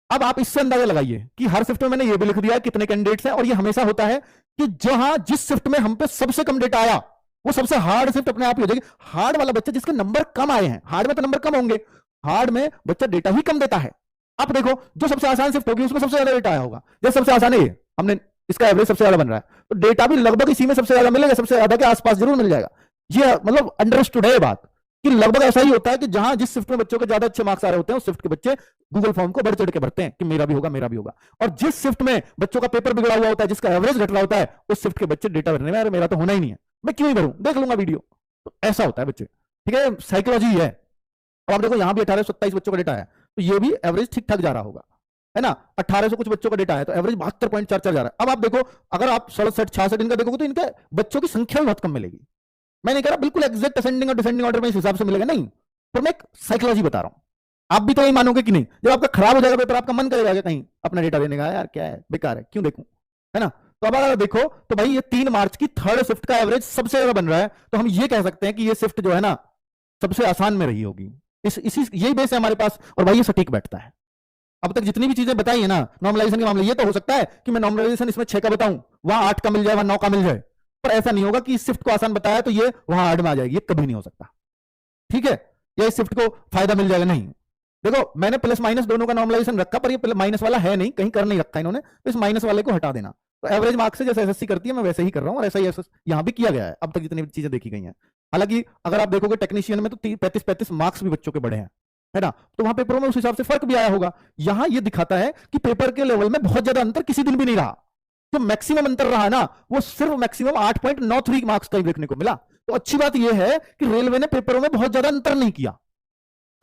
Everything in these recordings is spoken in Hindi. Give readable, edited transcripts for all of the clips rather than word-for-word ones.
अब आप इससे अंदाजा लगाइए कि हर शिफ्ट में मैंने ये भी लिख दिया है कितने कैंडिडेट्स हैं, और ये हमेशा होता है कि जहां जिस शिफ्ट में हम पे सबसे कम डेटा आया वो सबसे हार्ड शिफ्ट अपने आप ही हो जाएगी। हार्ड वाला बच्चा जिसके नंबर कम आए हैं, हार्ड में तो नंबर कम होंगे, हार्ड में बच्चा डेटा ही कम देता है। आप देखो जो सबसे आसान शिफ्ट होगी उसमें सबसे ज्यादा डेटा आया होगा। जैसे सबसे आसान है ये, हमने इसका एवरेज सबसे ज्यादा बन रहा है, तो डेटा भी लगभग इसी में सबसे ज्यादा मिलेगा, सबसे ज्यादा के आसपास जरूर मिल जाएगा। ये मतलब अंडरस्टूड है ये बात कि लगभग ऐसा ही होता है कि जहां जिस शिफ्ट में बच्चों के ज्यादा अच्छे मार्क्स आ रहे होते हैं उस शिफ्ट के बच्चे गूगल फॉर्म को बढ़ चढ़ के भरते हैं कि मेरा भी होगा, मेरा भी होगा। और जिस शिफ्ट में बच्चों का पेपर बिगड़ा हुआ होता है, जिसका एवरेज घट रहा होता है, उस शिफ्ट के बच्चे डेटा भरने में, अरे मेरा तो होना ही नहीं है, मैं क्यों ही भरूं, देख लूंगा वीडियो। तो ऐसा होता है बच्चे, ठीक है, साइकोलॉजी है। अब आप देखो यहां भी 1827 बच्चों का डेटा है, तो ये भी एवरेज ठीक ठाक जा रहा होगा, है ना। 1800 कुछ बच्चों का डेटा है, तो एवरेज 72.44 जा रहा है। अब आप देखो अगर आप 67 66 इनका देखोगे तो इनके बच्चों की संख्या भी बहुत कम मिलेगी। मैं नहीं कह रहा बिल्कुल एग्जैक्ट असेंडिंग और डिसेंडिंग ऑर्डर में इस हिसाब से मिलेगा, नहीं, पर मैं एक साइकोलॉजी बता रहा हूं। आप भी तो यही मानोगे कि नहीं, जब आपका खराब हो जाएगा पेपर आपका मन करेगा कि कहीं अपना डेटा देने का, यार क्या है बेकार है, क्यों देखूं, है ना। तो अब अगर देखो तो भाई ये 3 मार्च की थर्ड शिफ्ट का एवरेज सबसे ज्यादा बन रहा है, तो हम ये कह सकते हैं कि ये शिफ्ट जो है ना सबसे आसान में रही होगी। इसी यही बेस है हमारे पास, और भाई ये सटीक बैठता है। अब तक जितनी भी चीजें बताई है ना नॉर्मलाइजेशन के मामले, ये तो हो सकता है कि मैं नॉर्मलाइजेशन इसमें 6 का बताऊं, वहां 8 का मिल जाए, वहां 9 का मिल जाए, पर ऐसा नहीं होगा कि इस शिफ्ट को आसान बताया तो ये वहां 8 में आ जाएगी, ये कभी नहीं हो सकता, ठीक है। या इस शिफ्ट को फायदा मिल जाएगा, नहीं। देखो मैंने प्लस माइनस दोनों का नॉर्मलाइजेशन रखा, पर ये माइनस वाला है नहीं, कहीं कर नहीं रखा इन्होंने, तो इस माइनस वाले को हटा देना। तो एवरेज मार्क्स से जैसे एसएससी करती है मैं वैसे ही कर रहा हूं, और ऐसा ही यहां भी किया गया है अब तक जितनी भी चीजें देखी गई हैं। हालांकि अगर आप देखोगे टेक्नीशियन में तो 35-35 मार्क्स भी बच्चों के बड़े हैं, है ना, तो वहां पेपरों में उस हिसाब से फर्क भी आया होगा। यहां ये दिखाता है कि पेपर के लेवल में बहुत ज्यादा अंतर किसी दिन भी नहीं रहा। जो मैक्सिमम अंतर रहा ना वो सिर्फ मैक्सिमम 8.93 मार्क्स का ही देखने को मिला। तो अच्छी बात यह है कि रेलवे ने पेपरों में बहुत ज्यादा अंतर नहीं किया,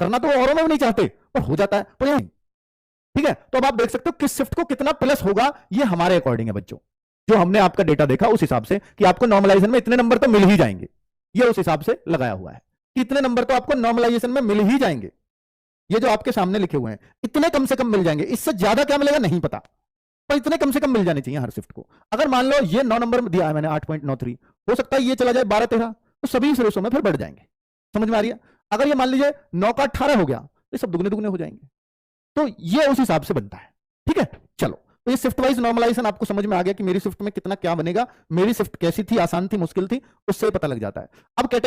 करना तो औरों में भी नहीं चाहते पर हो जाता है, पर यही, ठीक है। तो अब आप देख सकते हो किस शिफ्ट को कितना प्लस होगा, ये हमारे अकॉर्डिंग है बच्चों, जो हमने आपका डेटा देखा उस हिसाब से कि आपको नॉर्मलाइजेशन में इतने नंबर तो मिल ही जाएंगे, ये उस हिसाब से लगाया हुआ है कि इतने नंबर तो आपको नॉर्मलाइजेशन में मिल ही जाएंगे। ये जो आपके सामने लिखे हुए हैं इतने कम से कम मिल जाएंगे, इससे ज्यादा क्या मिलेगा नहीं पता, पर इतने कम से कम मिल जाने चाहिए हर शिफ्ट को। अगर मान लो ये 9 नंबर दिया है मैंने 8.93, हो सकता है ये चला जाए 12-13, तो सभी इस रेशो में फिर बढ़ जाएंगे, समझ में आ रही है। अगर ये मान लीजिए 9 का 18 हो गया तो सब दुगने दुगने हो जाएंगे, तो ये उस हिसाब से बनता है, ठीक है। चलो तो ये शिफ्ट वाइज नॉर्मलाइजेशन आपको समझ में आ गया कि मेरी शिफ्ट में कितना क्या बनेगा, मेरी शिफ्ट कैसी थी, आसान थी, मुश्किल थी, उससे पता लग जाता है। अब कैटेगरी